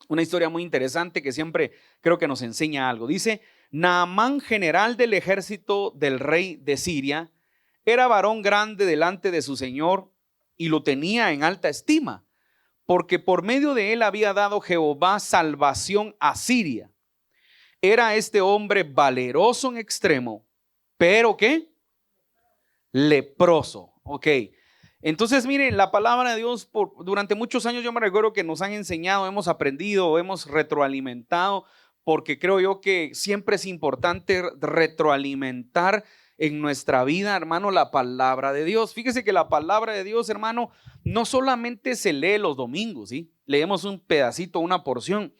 una historia muy interesante que siempre creo que nos enseña algo. Dice, Naamán, general del ejército del rey de Siria, era varón grande delante de su señor y lo tenía en alta estima, porque por medio de él había dado Jehová salvación a Siria. Era este hombre valeroso en extremo, pero ¿qué? Leproso. Ok. Entonces, miren, la palabra de Dios durante muchos años yo me recuerdo que nos han enseñado, hemos aprendido, hemos retroalimentado, porque creo yo que siempre es importante retroalimentar en nuestra vida, hermano, la palabra de Dios. Fíjese que la palabra de Dios, hermano, no solamente se lee los domingos, ¿sí? Leemos un pedacito, una porción,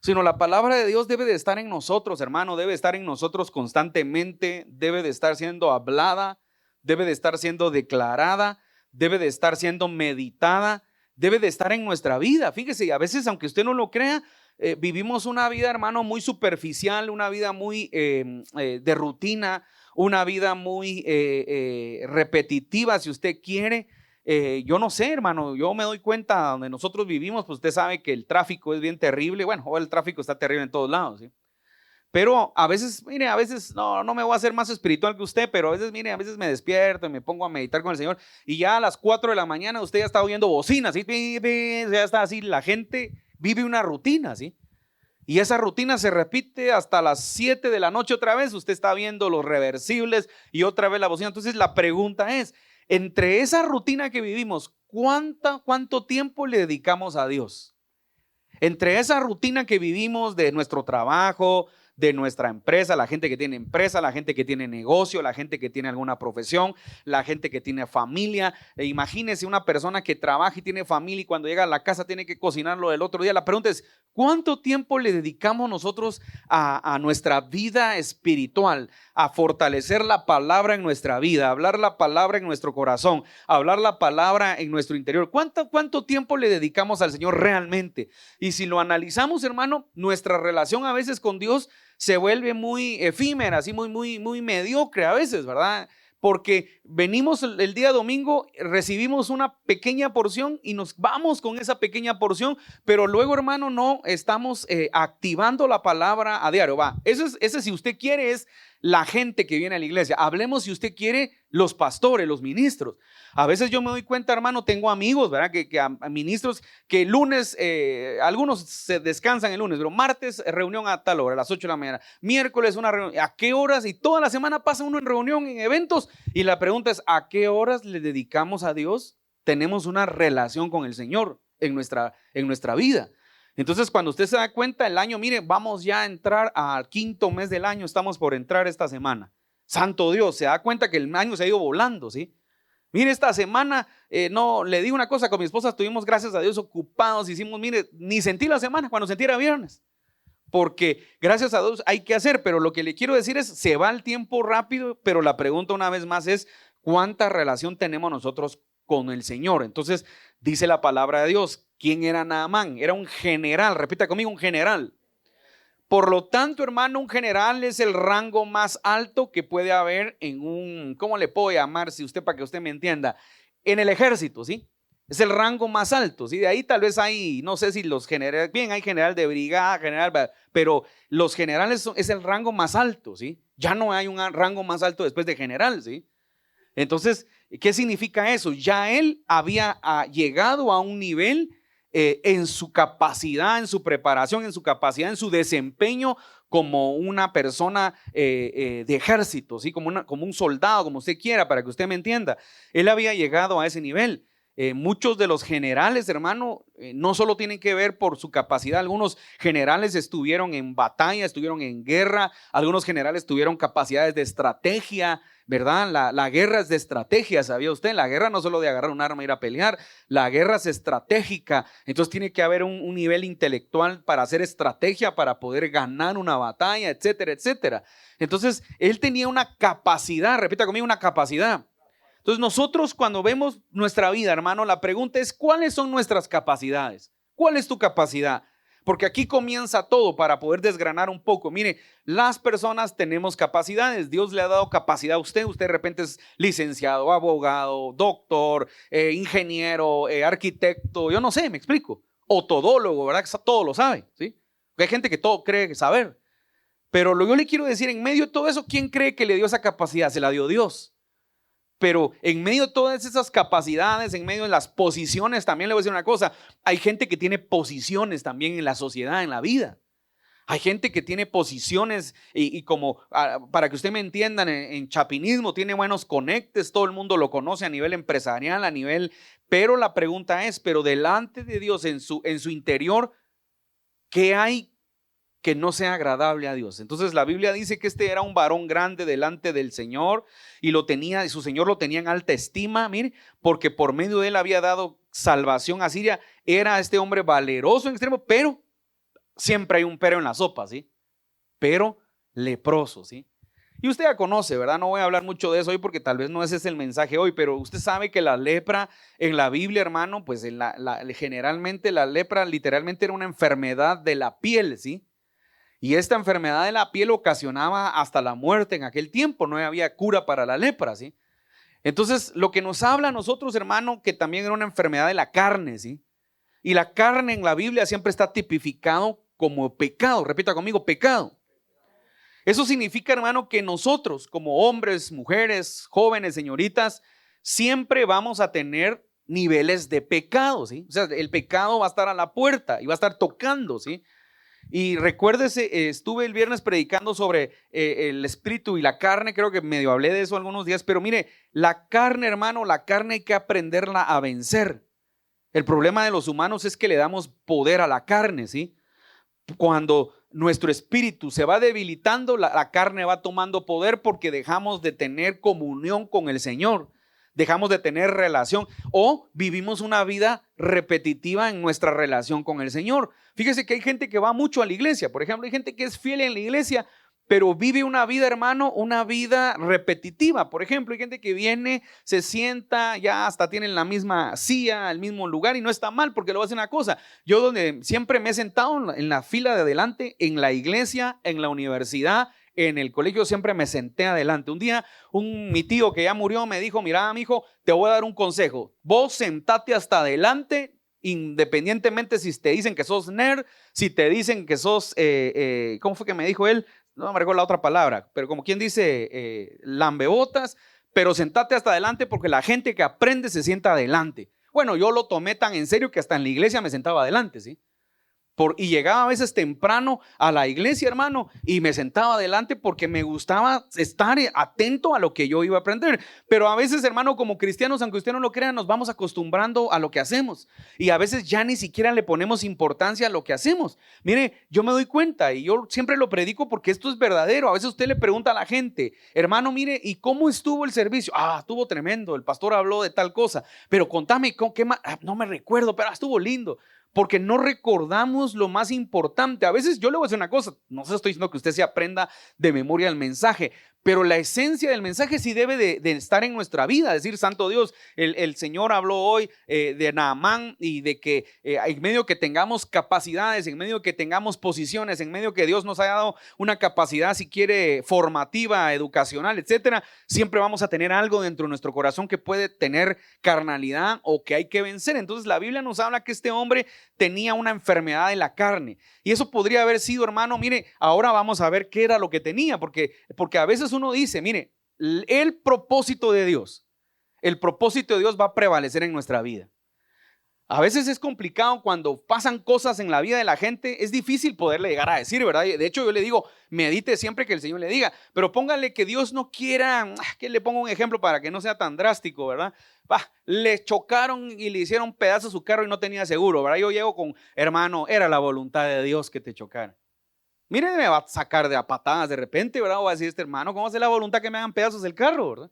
sino la palabra de Dios debe de estar en nosotros, hermano, debe estar en nosotros constantemente, debe de estar siendo hablada, debe de estar siendo declarada, debe de estar siendo meditada, debe de estar en nuestra vida. Fíjese, a veces, aunque usted no lo crea, vivimos una vida, hermano, muy superficial, una vida muy de rutina, una vida muy repetitiva, si usted quiere. Yo no sé, hermano, yo me doy cuenta donde nosotros vivimos, pues usted sabe que el tráfico es bien terrible. Bueno, el tráfico está terrible en todos lados, ¿sí? Pero a veces, mire, a veces no me voy a hacer más espiritual que usted, pero a veces, mire, a veces me despierto y me pongo a meditar con el Señor y ya a las 4 de la mañana usted ya está oyendo bocinas, ¿sí? Ya está así, la gente vive una rutina, ¿sí? Y esa rutina se repite hasta las 7 de la noche otra vez, usted está viendo los reversibles y otra vez la bocina. Entonces la pregunta es, entre esa rutina que vivimos, ¿cuánto tiempo le dedicamos a Dios? Entre esa rutina que vivimos de nuestro trabajo, de nuestra empresa, la gente que tiene empresa, la gente que tiene negocio, la gente que tiene alguna profesión, la gente que tiene familia. Imagínese una persona que trabaja y tiene familia y cuando llega a la casa tiene que cocinarlo del otro día. La pregunta es, ¿cuánto tiempo le dedicamos nosotros a nuestra vida espiritual, a fortalecer la palabra en nuestra vida, a hablar la palabra en nuestro corazón, a hablar la palabra en nuestro interior? ¿Cuánto tiempo le dedicamos al Señor realmente? Y si lo analizamos, hermano, nuestra relación a veces con Dios se vuelve muy efímera, así muy mediocre a veces, ¿verdad? Porque venimos el día domingo, recibimos una pequeña porción y nos vamos con esa pequeña porción, pero luego, hermano, no estamos activando la palabra a diario. Ese si usted quiere es la gente que viene a la iglesia. Hablemos, si usted quiere, los pastores, los ministros. A veces yo me doy cuenta, hermano, tengo amigos, ¿verdad? Que a ministros que el lunes, algunos se descansan el lunes, pero martes reunión a tal hora, a las 8 de la mañana, miércoles una reunión, ¿a qué horas? Y toda la semana pasa uno en reunión, en eventos, y la pregunta es, ¿a qué horas le dedicamos a Dios? Tenemos una relación con el Señor en nuestra vida. Entonces, cuando usted se da cuenta, el año, mire, vamos ya a entrar al 5.º mes del año, estamos por entrar esta semana. Santo Dios, se da cuenta que el año se ha ido volando, ¿sí? Mire, esta semana, no, le digo una cosa, con mi esposa estuvimos, gracias a Dios, ocupados, hicimos, mire, ni sentí la semana, cuando sentí era viernes, porque gracias a Dios hay que hacer, pero lo que le quiero decir es, se va el tiempo rápido, pero la pregunta una vez más es, ¿cuánta relación tenemos nosotros con el Señor? Entonces, dice la palabra de Dios, ¿quién era Naamán? Era un general, repita conmigo, un general. Por lo tanto, hermano, un general es el rango más alto que puede haber en un, ¿cómo le puedo llamar? Si usted, para que usted me entienda, en el ejército, ¿sí? Es el rango más alto, ¿sí? De ahí tal vez hay, no sé si los generales, bien, hay general de brigada, general, pero los generales es el rango más alto, ¿sí? Ya no hay un rango más alto después de general, ¿sí? Entonces, ¿qué significa eso? Ya él había llegado a un nivel en su capacidad, en su preparación, en su capacidad, en su desempeño como una persona de ejército, ¿sí? Como un soldado, como usted quiera, para que usted me entienda. Él había llegado a ese nivel. Muchos de los generales, hermano, no solo tienen que ver por su capacidad. Algunos generales estuvieron en batalla, estuvieron en guerra. Algunos generales tuvieron capacidades de estrategia, ¿verdad? La guerra es de estrategia, ¿sabía usted? La guerra no solo de agarrar un arma e ir a pelear. La guerra es estratégica. Entonces tiene que haber un nivel intelectual para hacer estrategia, para poder ganar una batalla, etcétera, etcétera. Entonces él tenía una capacidad, repita conmigo, una capacidad. Entonces nosotros, cuando vemos nuestra vida, hermano, la pregunta es, ¿cuáles son nuestras capacidades? ¿Cuál es tu capacidad? Porque aquí comienza todo para poder desgranar un poco. Mire, las personas tenemos capacidades. Dios le ha dado capacidad a usted. Usted de repente es licenciado, abogado, doctor, ingeniero, arquitecto. Yo no sé, me explico. o todólogo, ¿verdad? Que todo lo sabe, ¿sí? Porque hay gente que todo cree saber. Pero yo le quiero decir, en medio de todo eso, ¿quién cree que le dio esa capacidad? Se la dio Dios. Pero en medio de todas esas capacidades, en medio de las posiciones, también le voy a decir una cosa, hay gente que tiene posiciones también en la sociedad, en la vida. Hay gente que tiene posiciones y como, para que usted me entiendan, en chapinismo tiene buenos conectes, todo el mundo lo conoce a nivel empresarial, pero la pregunta es, pero delante de Dios, en su interior, ¿qué hay que no sea agradable a Dios? Entonces la Biblia dice que este era un varón grande delante del Señor y su Señor lo tenía en alta estima, mire, porque por medio de él había dado salvación a Siria. Era este hombre valeroso en extremo, pero siempre hay un pero en la sopa, ¿sí? Pero leproso, ¿sí? Y usted ya conoce, ¿verdad? No voy a hablar mucho de eso hoy porque tal vez no ese es el mensaje hoy, pero usted sabe que la lepra en la Biblia, hermano, pues generalmente la lepra literalmente era una enfermedad de la piel, ¿sí? Y esta enfermedad de la piel ocasionaba hasta la muerte en aquel tiempo, no había cura para la lepra, ¿sí? Entonces, lo que nos habla a nosotros, hermano, que también era una enfermedad de la carne, ¿sí? Y la carne en la Biblia siempre está tipificado como pecado. Repita conmigo, pecado. Eso significa, hermano, que nosotros como hombres, mujeres, jóvenes, señoritas, siempre vamos a tener niveles de pecado, ¿sí? O sea, el pecado va a estar a la puerta y va a estar tocando, ¿sí? Y recuérdese, estuve el viernes predicando sobre el espíritu y la carne, creo que medio hablé de eso algunos días, pero mire, la carne, hermano, la carne hay que aprenderla a vencer. El problema de los humanos es que le damos poder a la carne, ¿sí? Cuando nuestro espíritu se va debilitando, la carne va tomando poder porque dejamos de tener comunión con el Señor. Dejamos de tener relación o vivimos una vida repetitiva en nuestra relación con el Señor. Fíjese que hay gente que va mucho a la iglesia, por ejemplo, hay gente que es fiel en la iglesia, pero vive una vida, hermano, una vida repetitiva. Por ejemplo, hay gente que viene, se sienta, ya hasta tienen la misma silla, el mismo lugar y no está mal porque lo hace una cosa. Yo donde siempre me he sentado en la fila de adelante, en la iglesia, en la universidad, en el colegio siempre me senté adelante. Un día mi tío que ya murió me dijo, mira, mijo, te voy a dar un consejo. Vos sentate hasta adelante, independientemente si te dicen que sos nerd, si te dicen que sos, ¿cómo fue que me dijo él? No me recuerdo la otra palabra, pero como quien dice, lambebotas, pero sentate hasta adelante porque la gente que aprende se sienta adelante. Bueno, yo lo tomé tan en serio que hasta en la iglesia me sentaba adelante, ¿sí? Y llegaba a veces temprano a la iglesia, hermano, y me sentaba adelante porque me gustaba estar atento a lo que yo iba a aprender. Pero a veces, hermano, como cristianos, aunque usted no lo crea, nos vamos acostumbrando a lo que hacemos. Y a veces ya ni siquiera le ponemos importancia a lo que hacemos. Mire, yo me doy cuenta y yo siempre lo predico porque esto es verdadero. A veces usted le pregunta a la gente, hermano, mire, ¿y cómo estuvo el servicio? Estuvo tremendo, el pastor habló de tal cosa. Pero contame, ¿qué más? No me recuerdo, pero estuvo lindo. Porque no recordamos lo más importante. A veces yo le voy a decir una cosa, no se estoy diciendo que usted se aprenda de memoria el mensaje, pero la esencia del mensaje sí debe de estar en nuestra vida. Decir, santo Dios, el Señor habló hoy de Naamán y de que en medio que tengamos capacidades, en medio que tengamos posiciones, en medio que Dios nos haya dado una capacidad, si quiere, formativa, educacional, etcétera, siempre vamos a tener algo dentro de nuestro corazón que puede tener carnalidad o que hay que vencer. Entonces la Biblia nos habla que este hombre tenía una enfermedad de la carne y eso podría haber sido, hermano, mire, ahora vamos a ver qué era lo que tenía, porque a veces uno dice, mire, el propósito de Dios va a prevalecer en nuestra vida. A veces es complicado cuando pasan cosas en la vida de la gente, es difícil poderle llegar a decir, ¿verdad? De hecho, yo le digo, medite siempre que el Señor le diga, pero póngale que Dios no quiera, que le ponga un ejemplo para que no sea tan drástico, ¿verdad? Le chocaron y le hicieron pedazo a su carro y no tenía seguro, ¿verdad? Yo llego con, hermano, era la voluntad de Dios que te chocara. Mire, me va a sacar de a patadas de repente, ¿verdad? O va a decir, hermano, ¿cómo hace la voluntad que me hagan pedazos el carro, ¿verdad?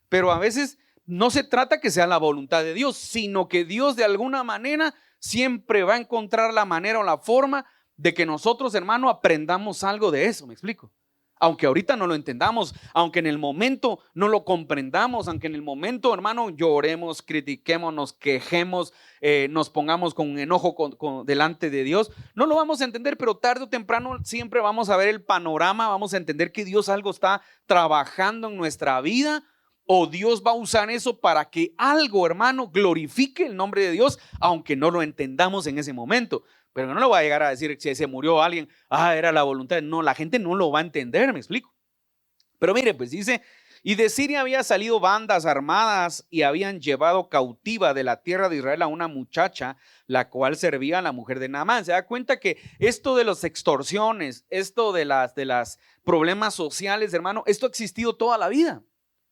Pero a veces no se trata que sea la voluntad de Dios, sino que Dios de alguna manera siempre va a encontrar la manera o la forma de que nosotros, hermano, aprendamos algo de eso, ¿me explico? Aunque ahorita no lo entendamos, aunque en el momento no lo comprendamos, aunque en el momento, hermano, lloremos, critiquemos, nos quejemos, nos pongamos con enojo delante de Dios, no lo vamos a entender, pero tarde o temprano siempre vamos a ver el panorama, vamos a entender que Dios algo está trabajando en nuestra vida o Dios va a usar eso para que algo, hermano, glorifique el nombre de Dios, aunque no lo entendamos en ese momento. Pero no le va a llegar a decir si se murió alguien, era la voluntad. No, la gente no lo va a entender, me explico. Pero mire, pues dice, y de Siria había salido bandas armadas y habían llevado cautiva de la tierra de Israel a una muchacha, la cual servía a la mujer de Naamán. Se da cuenta que esto de las extorsiones, esto de las problemas sociales, hermano, esto ha existido toda la vida.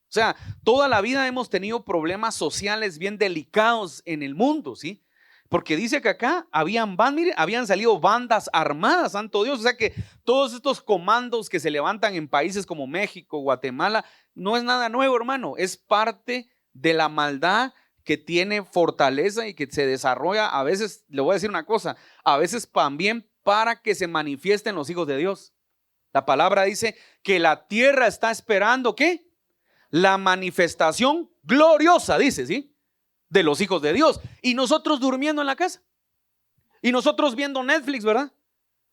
O sea, toda la vida hemos tenido problemas sociales bien delicados en el mundo, ¿sí? Porque dice que acá habían salido bandas armadas, santo Dios. O sea que todos estos comandos que se levantan en países como México, Guatemala, no es nada nuevo, hermano. Es parte de la maldad que tiene fortaleza y que se desarrolla a veces, le voy a decir una cosa, a veces también para que se manifiesten los hijos de Dios. La palabra dice que la tierra está esperando, ¿qué? La manifestación gloriosa, dice, ¿sí? De los hijos de Dios. Y nosotros durmiendo en la casa. Y nosotros viendo Netflix, ¿verdad?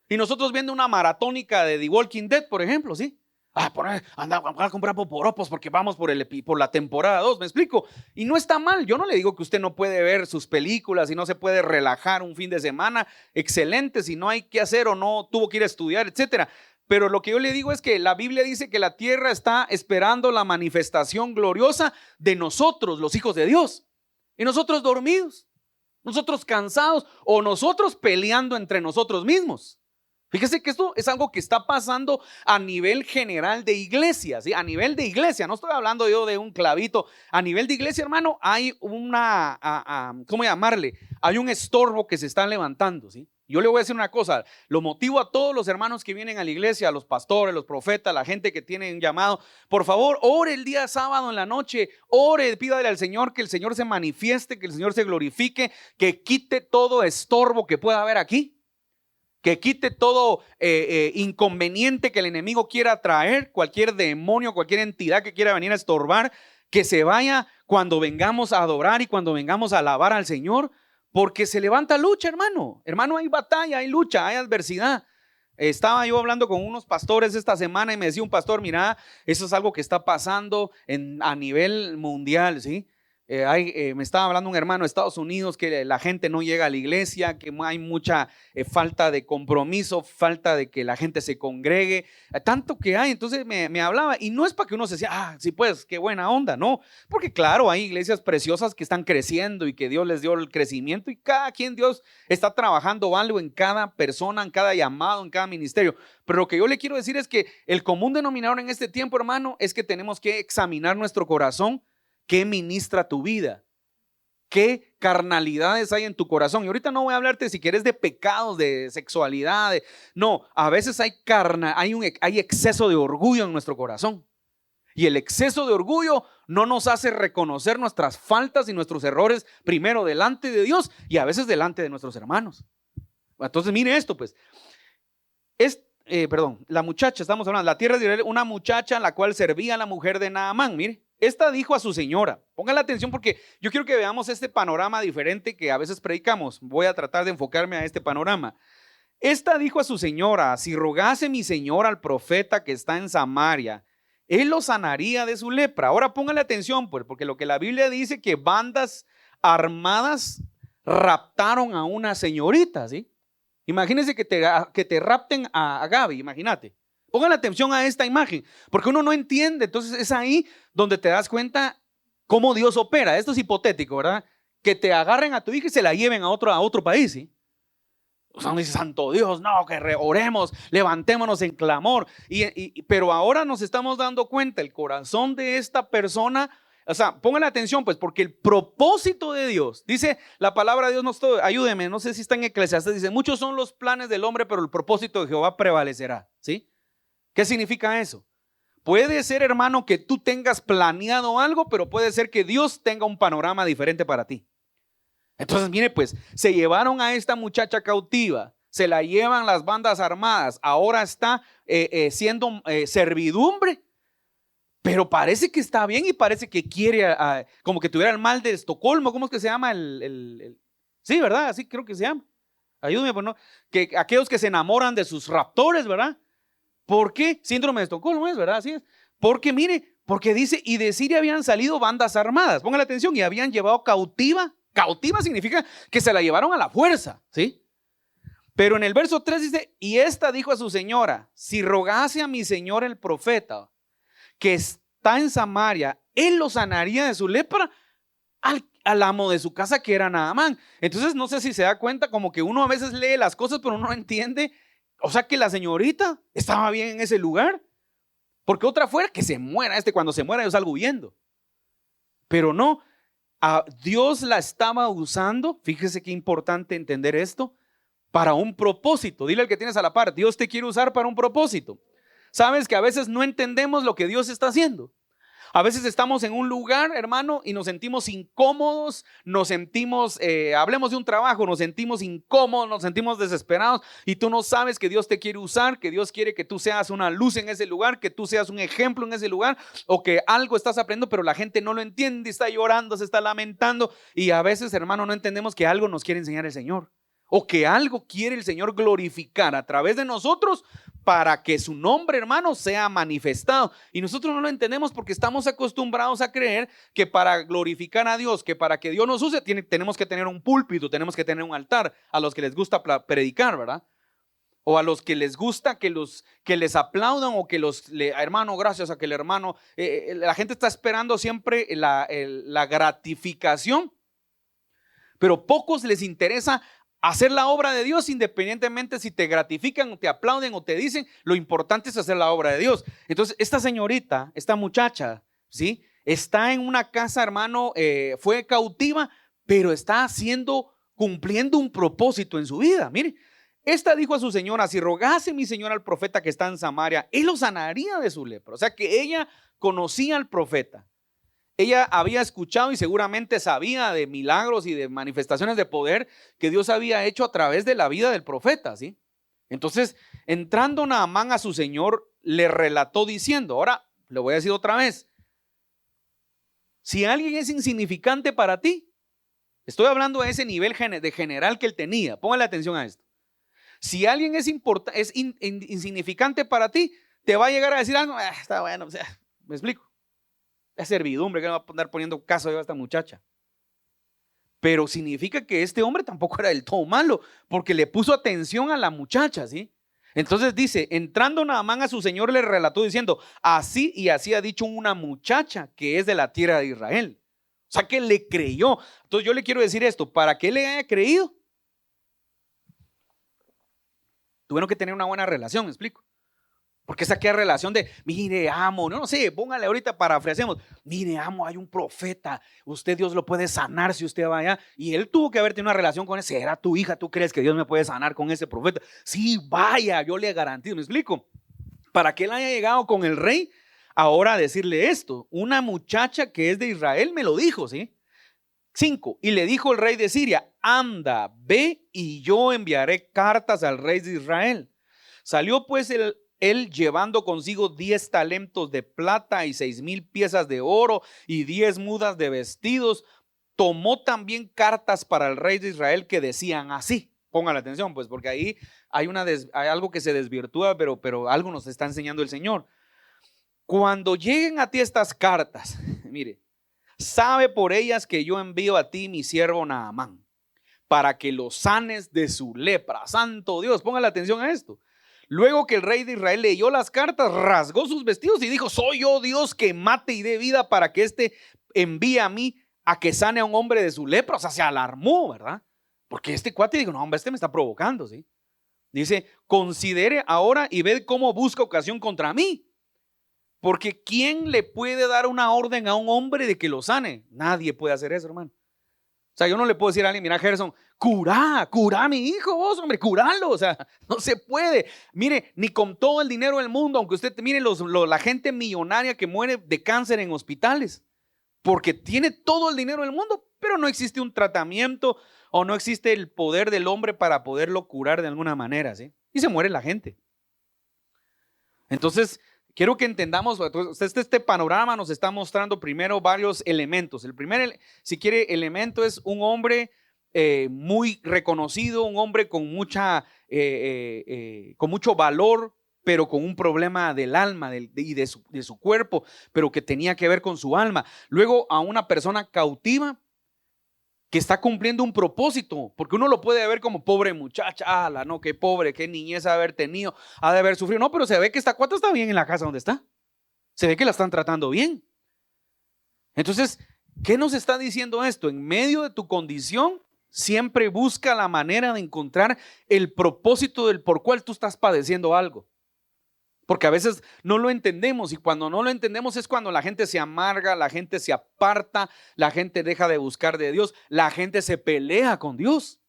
Y nosotros viendo una maratónica de The Walking Dead, por ejemplo, ¿sí? Anda a comprar poporopos porque vamos por la temporada 2, ¿me explico? Y no está mal, yo no le digo que usted no puede ver sus películas y no se puede relajar un fin de semana, excelente, si no hay que hacer o no tuvo que ir a estudiar, etcétera. Pero lo que yo le digo es que la Biblia dice que la tierra está esperando la manifestación gloriosa de nosotros, los hijos de Dios. Y nosotros dormidos, nosotros cansados o nosotros peleando entre nosotros mismos. Fíjese que esto es algo que está pasando a nivel general de iglesia, ¿sí? A nivel de iglesia, no estoy hablando yo de un clavito. A nivel de iglesia, hermano, hay ¿cómo llamarle? Hay un estorbo que se está levantando, ¿sí? Yo le voy a decir una cosa, lo motivo a todos los hermanos que vienen a la iglesia, a los pastores, los profetas, la gente que tiene un llamado, por favor, ore el día sábado en la noche, ore, pídale al Señor que el Señor se manifieste, que el Señor se glorifique, que quite todo estorbo que pueda haber aquí, que quite todo inconveniente que el enemigo quiera traer, cualquier demonio, cualquier entidad que quiera venir a estorbar, que se vaya cuando vengamos a adorar y cuando vengamos a alabar al Señor. Porque se levanta lucha, hermano. Hermano, hay batalla, hay lucha, hay adversidad. Estaba yo hablando con unos pastores esta semana y me decía un pastor, mira, eso es algo que está pasando a nivel mundial, ¿sí? Me estaba hablando un hermano de Estados Unidos que la gente no llega a la iglesia, que hay mucha falta de compromiso, falta de que la gente se congregue, tanto que hay. Entonces me hablaba y no es para que uno se decía, sí pues, qué buena onda, no, porque claro, hay iglesias preciosas que están creciendo y que Dios les dio el crecimiento y cada quien Dios está trabajando algo en cada persona, en cada llamado, en cada ministerio. Pero lo que yo le quiero decir es que el común denominador en este tiempo, hermano, es que tenemos que examinar nuestro corazón. ¿Qué ministra tu vida? ¿Qué carnalidades hay en tu corazón? Y ahorita no voy a hablarte si quieres de pecados, de sexualidad. No, a veces hay exceso de orgullo en nuestro corazón. Y el exceso de orgullo no nos hace reconocer nuestras faltas y nuestros errores primero delante de Dios y a veces delante de nuestros hermanos. Entonces mire esto pues. La muchacha, estamos hablando, la tierra de Israel, una muchacha la cual servía a la mujer de Naamán, mire. Esta dijo a su señora, pongan la atención porque yo quiero que veamos este panorama diferente que a veces predicamos. Voy a tratar de enfocarme a este panorama. Esta dijo a su señora, si rogase mi señor al profeta que está en Samaria, él lo sanaría de su lepra. Ahora pónganle atención pues, porque lo que la Biblia dice que bandas armadas raptaron a una señorita, ¿sí? Imagínense que te rapten a Gaby, imagínate. Pongan atención a esta imagen, porque uno no entiende. Entonces es ahí donde te das cuenta cómo Dios opera. Esto es hipotético, ¿verdad? Que te agarren a tu hija y se la lleven a otro país, ¿sí? O sea, uno dice, santo Dios, no, que oremos, levantémonos en clamor. Pero ahora nos estamos dando cuenta, el corazón de esta persona, o sea, pongan atención pues, porque el propósito de Dios, dice la palabra de Dios, ayúdeme, no sé si está en Eclesiastés, dice, muchos son los planes del hombre, pero el propósito de Jehová prevalecerá, ¿sí? ¿Qué significa eso? Puede ser, hermano, que tú tengas planeado algo, pero puede ser que Dios tenga un panorama diferente para ti. Entonces, mire, pues, se llevaron a esta muchacha cautiva, se la llevan las bandas armadas, ahora está siendo servidumbre, pero parece que está bien y parece que quiere, como que tuviera el mal de Estocolmo. ¿Cómo es que se llama? Sí, ¿verdad? Así creo que se llama. Ayúdeme, pues, ¿no? Que aquellos que se enamoran de sus raptores, ¿verdad? ¿Por qué? Síndrome de Estocolmo es, ¿verdad? Así es. Porque mire, Porque dice, y de Siria habían salido bandas armadas, pongan atención, y habían llevado cautiva significa que se la llevaron a la fuerza, ¿sí? Pero en el verso 3 dice, y esta dijo a su señora, si rogase a mi señor el profeta, que está en Samaria, él lo sanaría de su lepra al amo de su casa, que era Naamán. Entonces no sé si se da cuenta, como que uno a veces lee las cosas pero uno no entiende, o sea que la señorita estaba bien en ese lugar, porque otra fuera que se muera, cuando se muera yo salgo huyendo, pero no, Dios la estaba usando, fíjese qué importante entender esto, para un propósito. Dile al que tienes a la par, Dios te quiere usar para un propósito. Sabes que a veces no entendemos lo que Dios está haciendo. A veces estamos en un lugar, hermano, y nos sentimos incómodos, nos sentimos, hablemos de un trabajo, nos sentimos incómodos, nos sentimos desesperados, y tú no sabes que Dios te quiere usar, que Dios quiere que tú seas una luz en ese lugar, que tú seas un ejemplo en ese lugar, o que algo estás aprendiendo, pero la gente no lo entiende, está llorando, se está lamentando, y a veces, hermano, no entendemos que algo nos quiere enseñar el Señor, o que algo quiere el Señor glorificar a través de nosotros para que su nombre, hermano, sea manifestado. Y nosotros no lo entendemos porque estamos acostumbrados a creer que para glorificar a Dios, que para que Dios nos use, tenemos que tener un púlpito, tenemos que tener un altar. A los que les gusta predicar, ¿verdad? O a los que les gusta que les aplaudan, o que hermano, gracias a que el hermano, la gente está esperando siempre la gratificación, pero pocos les interesa hacer la obra de Dios, independientemente si te gratifican o te aplauden o te dicen, lo importante es hacer la obra de Dios. Entonces esta señorita, esta muchacha, ¿sí? Está en una casa, hermano, fue cautiva, pero está cumpliendo un propósito en su vida. Mire, esta dijo a su señora, si rogase mi señor al profeta que está en Samaria, él lo sanaría de su lepra. O sea que ella conocía al profeta. Ella había escuchado y seguramente sabía de milagros y de manifestaciones de poder que Dios había hecho a través de la vida del profeta, ¿sí? Entonces, entrando Naamán a su señor, le relató diciendo, ahora le voy a decir otra vez, si alguien es insignificante para ti, estoy hablando de ese nivel de general que él tenía, póngale atención a esto. Si alguien es insignificante para ti, te va a llegar a decir algo, está bueno, o sea, me explico. Es servidumbre, que no va a andar poniendo caso a esta muchacha. Pero significa que este hombre tampoco era del todo malo, porque le puso atención a la muchacha, ¿sí? Entonces dice, entrando Naamán a su señor, le relató diciendo, así y así ha dicho una muchacha que es de la tierra de Israel. O sea que le creyó. Entonces yo le quiero decir esto, para que él le haya creído, tuvieron que tener una buena relación, ¿me explico? Porque esa que relación de, mire, amo, no sé, póngale ahorita, parafraseemos, mire, amo, hay un profeta, usted Dios lo puede sanar si usted va allá. Y él tuvo que haber tenido una relación con ese, era tu hija, ¿tú crees que Dios me puede sanar con ese profeta? Sí, vaya, yo le garantizo, ¿me explico? Para que él haya llegado con el rey, ahora a decirle esto, una muchacha que es de Israel me lo dijo, ¿sí? 5, y le dijo el rey de Siria, anda, ve y yo enviaré cartas al rey de Israel. Salió pues él llevando consigo 10 talentos de plata y 6,000 piezas de oro y 10 mudas de vestidos. Tomó también cartas para el rey de Israel que decían así. Pongan la atención, pues, porque ahí hay algo que se desvirtúa, pero algo nos está enseñando el Señor. Cuando lleguen a ti estas cartas, mire, sabe por ellas que yo envío a ti mi siervo Naamán, para que lo sanes de su lepra. Santo Dios, pongan la atención a esto. Luego que el rey de Israel leyó las cartas, rasgó sus vestidos y dijo, soy yo Dios que mate y dé vida para que éste envíe a mí a que sane a un hombre de su lepra. O sea, se alarmó, ¿verdad? Porque este cuate dijo, no, hombre, este me está provocando, ¿sí? Dice, considere ahora y ved cómo busca ocasión contra mí. Porque ¿quién le puede dar una orden a un hombre de que lo sane? Nadie puede hacer eso, hermano. O sea, yo no le puedo decir a alguien, mira, Gerson, cura a mi hijo, vos, hombre, curalo. O sea, no se puede. Mire, ni con todo el dinero del mundo, aunque usted mire la gente millonaria que muere de cáncer en hospitales, porque tiene todo el dinero del mundo, pero no existe un tratamiento o no existe el poder del hombre para poderlo curar de alguna manera, ¿sí? Y se muere la gente. Entonces, quiero que entendamos, este panorama nos está mostrando primero varios elementos. El primer, si quiere, elemento es un hombre muy reconocido, un hombre con mucho valor, pero con un problema del alma y de su cuerpo, pero que tenía que ver con su alma. Luego a una persona cautiva que está cumpliendo un propósito, porque uno lo puede ver como pobre muchacha, ala, no, qué pobre, qué niñez ha de haber tenido, ha de haber sufrido. No, pero se ve que esta cuata está bien en la casa donde está. Se ve que la están tratando bien. Entonces, ¿qué nos está diciendo esto? En medio de tu condición, siempre busca la manera de encontrar el propósito del por cual tú estás padeciendo algo. Porque a veces no lo entendemos, y cuando no lo entendemos es cuando la gente se amarga, la gente se aparta, la gente deja de buscar de Dios, la gente se pelea con Dios.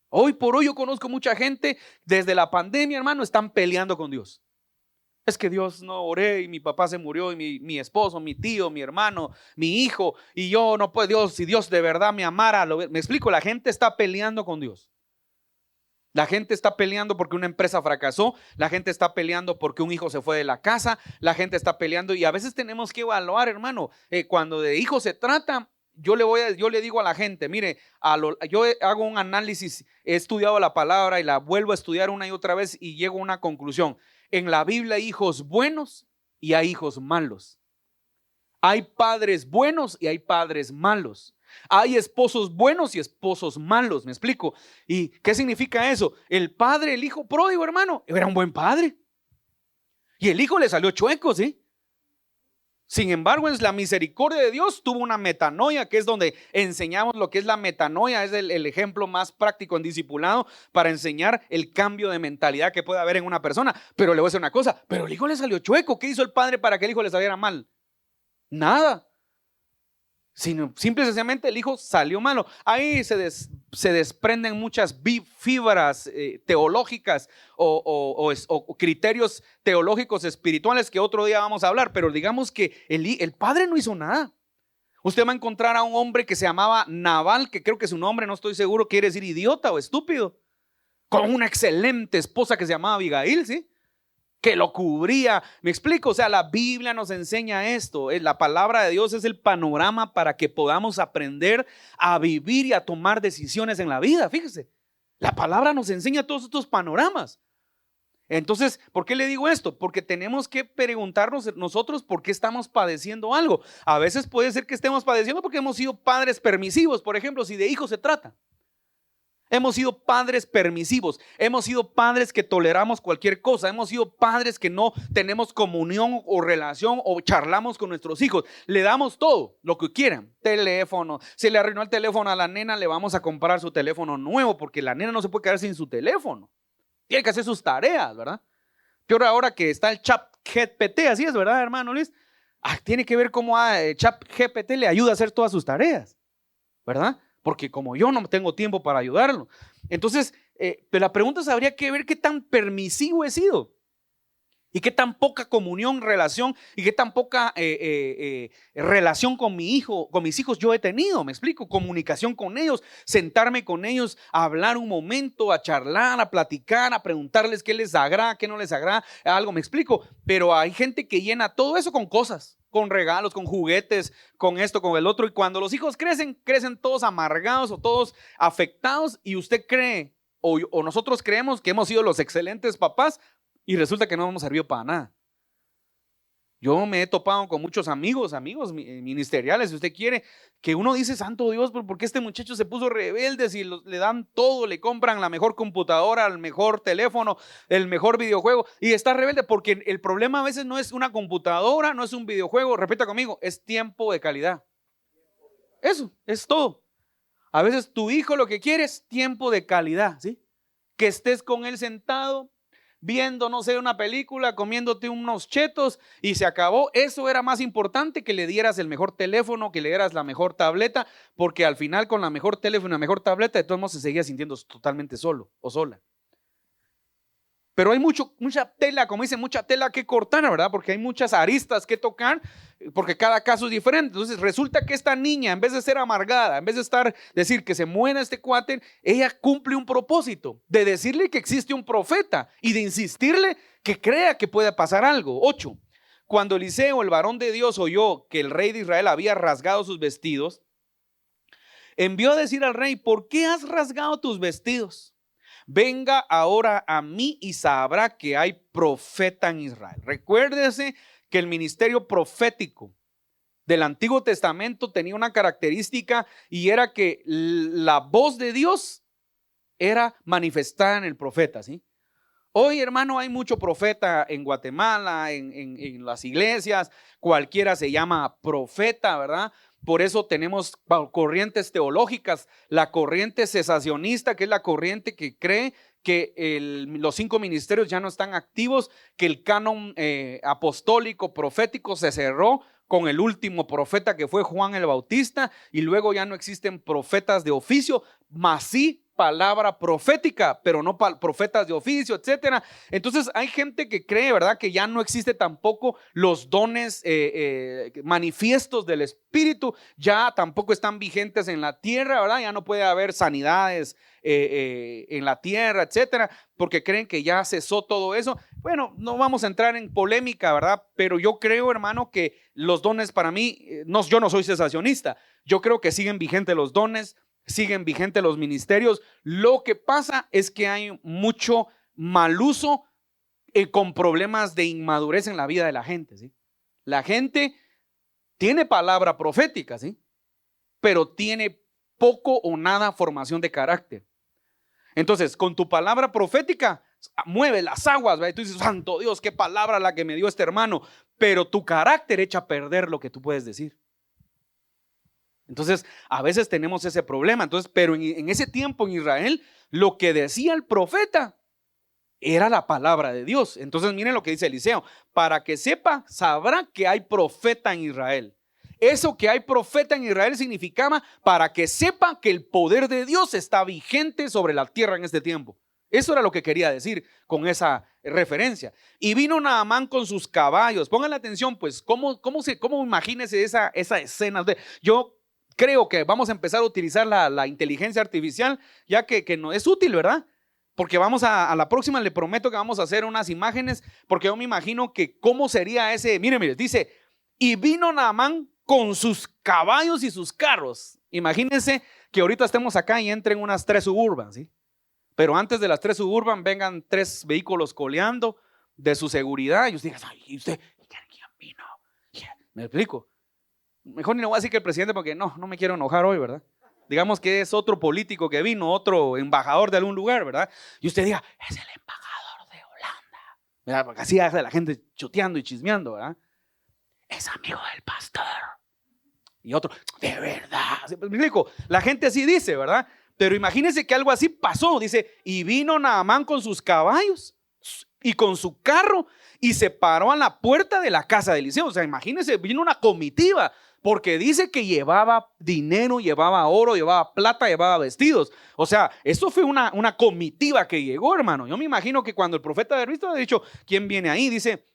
Hoy por hoy yo conozco mucha gente, desde la pandemia, hermano, están peleando con Dios. Es que Dios, no oré y mi papá se murió, y mi esposo, mi tío, mi hermano, mi hijo, y yo no puedo. Dios, si Dios de verdad me amara, me explico, la gente está peleando con Dios. La gente está peleando porque una empresa fracasó, la gente está peleando porque un hijo se fue de la casa, la gente está peleando, y a veces tenemos que evaluar, hermano, cuando de hijos se trata. Yo le digo a la gente, mire, yo hago un análisis, he estudiado la palabra y la vuelvo a estudiar una y otra vez y llego a una conclusión. En la Biblia hay hijos buenos y hay hijos malos. Hay padres buenos y hay padres malos. Hay esposos buenos y esposos malos, ¿me explico? ¿Y qué significa eso? El padre, el hijo pródigo, hermano, era un buen padre. Y el hijo le salió chueco, ¿sí? Sin embargo, en la misericordia de Dios tuvo una metanoia, que es donde enseñamos lo que es la metanoia. Es el ejemplo más práctico en discipulado para enseñar el cambio de mentalidad que puede haber en una persona. Pero le voy a decir una cosa, pero el hijo le salió chueco. ¿Qué hizo el padre para que el hijo le saliera mal? Nada. Sino simple y sencillamente el hijo salió malo. Ahí se desprenden muchas fibras teológicas o criterios teológicos espirituales que otro día vamos a hablar, pero digamos que el padre no hizo nada. Usted va a encontrar a un hombre que se llamaba Nabal, que creo que su nombre, no estoy seguro, quiere decir idiota o estúpido, con una excelente esposa que se llamaba Abigail, ¿sí? Que lo cubría. Me explico, o sea, la Biblia nos enseña esto. La palabra de Dios es el panorama para que podamos aprender a vivir y a tomar decisiones en la vida. Fíjese, la palabra nos enseña todos estos panoramas. Entonces, ¿por qué le digo esto? Porque tenemos que preguntarnos nosotros por qué estamos padeciendo algo. A veces puede ser que estemos padeciendo porque hemos sido padres permisivos, por ejemplo, si de hijos se trata. Hemos sido padres permisivos, hemos sido padres que toleramos cualquier cosa, hemos sido padres que no tenemos comunión o relación o charlamos con nuestros hijos. Le damos todo, lo que quieran, teléfono. Si le arruinó el teléfono a la nena, le vamos a comprar su teléfono nuevo, porque la nena no se puede quedar sin su teléfono. Tiene que hacer sus tareas, ¿verdad? Peor ahora que está el chat GPT, así es, ¿verdad, hermano Luis? Tiene que ver cómo el chat GPT le ayuda a hacer todas sus tareas, ¿verdad? Porque como yo no tengo tiempo para ayudarlo. Entonces, pero la pregunta es, habría que ver qué tan permisivo he sido y qué tan poca comunión, relación y qué tan poca relación con mi hijo, con mis hijos yo he tenido. Me explico, comunicación con ellos, sentarme con ellos, a hablar un momento, a charlar, a platicar, a preguntarles qué les agrada, qué no les agrada, algo. Me explico, pero hay gente que llena todo eso con cosas, con regalos, con juguetes, con esto, con el otro, y cuando los hijos crecen todos amargados o todos afectados, y usted cree o nosotros creemos que hemos sido los excelentes papás y resulta que no hemos servido para nada. Yo me he topado con muchos amigos ministeriales, si usted quiere, que uno dice, santo Dios, ¿por qué este muchacho se puso rebelde? Si le dan todo, le compran la mejor computadora, el mejor teléfono, el mejor videojuego, y está rebelde, porque el problema a veces no es una computadora, no es un videojuego, repita conmigo, es tiempo de calidad. Eso es todo. A veces tu hijo lo que quiere es tiempo de calidad, ¿sí? Que estés con él sentado, viendo, no sé, una película, comiéndote unos chetos y se acabó. Eso era más importante que le dieras el mejor teléfono, que le dieras la mejor tableta, porque al final con la mejor teléfono y la mejor tableta de todos modos se seguía sintiendo totalmente solo o sola. Pero hay mucha tela, como dicen, mucha tela que cortar, ¿verdad? Porque hay muchas aristas que tocar, porque cada caso es diferente. Entonces resulta que esta niña, en vez de ser amargada, en vez de decir que se muera este cuate, ella cumple un propósito de decirle que existe un profeta y de insistirle que crea que puede pasar algo. 8. Cuando Eliseo, el varón de Dios, oyó que el rey de Israel había rasgado sus vestidos, envió a decir al rey: ¿por qué has rasgado tus vestidos? venga ahora a mí y sabrá que hay profeta en Israel. Recuérdese que el ministerio profético del Antiguo Testamento tenía una característica, y era que la voz de Dios era manifestada en el profeta, ¿sí? Hoy, hermano, hay mucho profeta en Guatemala, en las iglesias, cualquiera se llama profeta, ¿verdad? Por eso tenemos corrientes teológicas, la corriente cesacionista, que es la corriente que cree que los 5 ministerios ya no están activos, que el canon apostólico, profético se cerró con el último profeta, que fue Juan el Bautista, y luego ya no existen profetas de oficio, mas sí palabra profética, pero no profetas de oficio, etcétera. Entonces hay gente que cree, ¿verdad?, que ya no existe tampoco los dones manifiestos del Espíritu, ya tampoco están vigentes en la tierra, ¿verdad? Ya no puede haber sanidades en la tierra, etcétera, porque creen que ya cesó todo eso. Bueno, no vamos a entrar en polémica, ¿verdad? Pero yo creo, hermano, que los dones para mí, yo no soy cesacionista, yo creo que siguen vigentes los dones, siguen vigentes los ministerios. Lo que pasa es que hay mucho mal uso con problemas de inmadurez en la vida de la gente, ¿sí? La gente tiene palabra profética, ¿sí?, pero tiene poco o nada formación de carácter. Entonces, con tu palabra profética mueve las aguas, ¿verdad? Y tú dices, santo Dios, qué palabra la que me dio este hermano, pero tu carácter echa a perder lo que tú puedes decir. Entonces, a veces tenemos ese problema. Entonces, pero en ese tiempo en Israel, lo que decía el profeta era la palabra de Dios. Entonces, miren lo que dice Eliseo: para que sepa, sabrá que hay profeta en Israel. Eso que hay profeta en Israel significaba para que sepa que el poder de Dios está vigente sobre la tierra en este tiempo. Eso era lo que quería decir con esa referencia. Y vino Naamán con sus caballos. Pongan la atención, pues, cómo imagínense esa escena. Yo creo que vamos a empezar a utilizar la inteligencia artificial, ya que no es útil, ¿verdad? Porque vamos a la próxima, le prometo que vamos a hacer unas imágenes, porque yo me imagino que cómo sería ese. Mire, dice, y vino Naamán con sus caballos y sus carros. Imagínense que ahorita estemos acá y entren unas 3 Suburban, ¿sí? Pero antes de las 3 Suburban vengan 3 vehículos coleando de su seguridad, y usted diga, ay, ¿y usted? ¿Quién vino? ¿Me explico? Mejor ni le voy a decir que el presidente, porque no me quiero enojar hoy, ¿verdad? Digamos que es otro político que vino, otro embajador de algún lugar, ¿verdad? Y usted diga, es el embajador de Holanda, ¿verdad? Porque así hace la gente chuteando y chismeando, ¿verdad? Es amigo del pastor. Y otro, de verdad. ¿Me explico? La gente así dice, ¿verdad? Pero imagínense que algo así pasó. Dice, y vino Naamán con sus caballos y con su carro y se paró a la puerta de la casa de Eliseo. O sea, imagínense, vino una comitiva, porque dice que llevaba dinero, llevaba oro, llevaba plata, llevaba vestidos. O sea, eso fue una comitiva que llegó, hermano. Yo me imagino que cuando el profeta había visto, ha dicho, ¿quién viene ahí? Dice,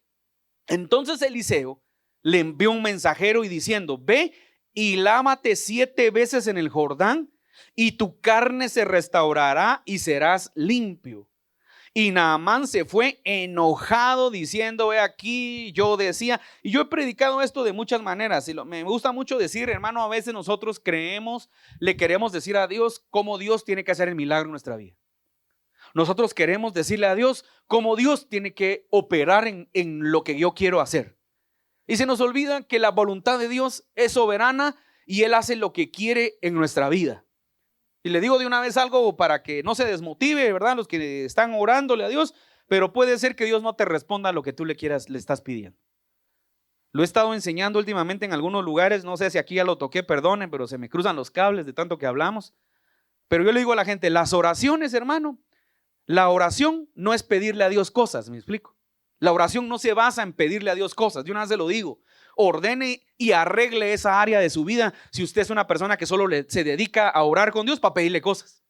entonces Eliseo le envió un mensajero y diciendo, ve y lávate 7 veces en el Jordán, y tu carne se restaurará y serás limpio. Y Naamán se fue enojado diciendo, ve aquí, yo decía, y yo he predicado esto de muchas maneras, y me gusta mucho decir, hermano, a veces nosotros le queremos decir a Dios cómo Dios tiene que hacer el milagro en nuestra vida. Nosotros queremos decirle a Dios cómo Dios tiene que operar en lo que yo quiero hacer. Y se nos olvida que la voluntad de Dios es soberana y Él hace lo que quiere en nuestra vida. Y le digo de una vez algo para que no se desmotive, ¿verdad?, los que están orándole a Dios, pero puede ser que Dios no te responda a lo que tú le estás pidiendo. Lo he estado enseñando últimamente en algunos lugares, no sé si aquí ya lo toqué, perdonen, pero se me cruzan los cables de tanto que hablamos. Pero yo le digo a la gente, las oraciones, hermano, la oración no es pedirle a Dios cosas, ¿me explico? La oración no se basa en pedirle a Dios cosas. Yo una vez se lo digo, ordene y arregle esa área de su vida si usted es una persona que solo se dedica a orar con Dios para pedirle cosas.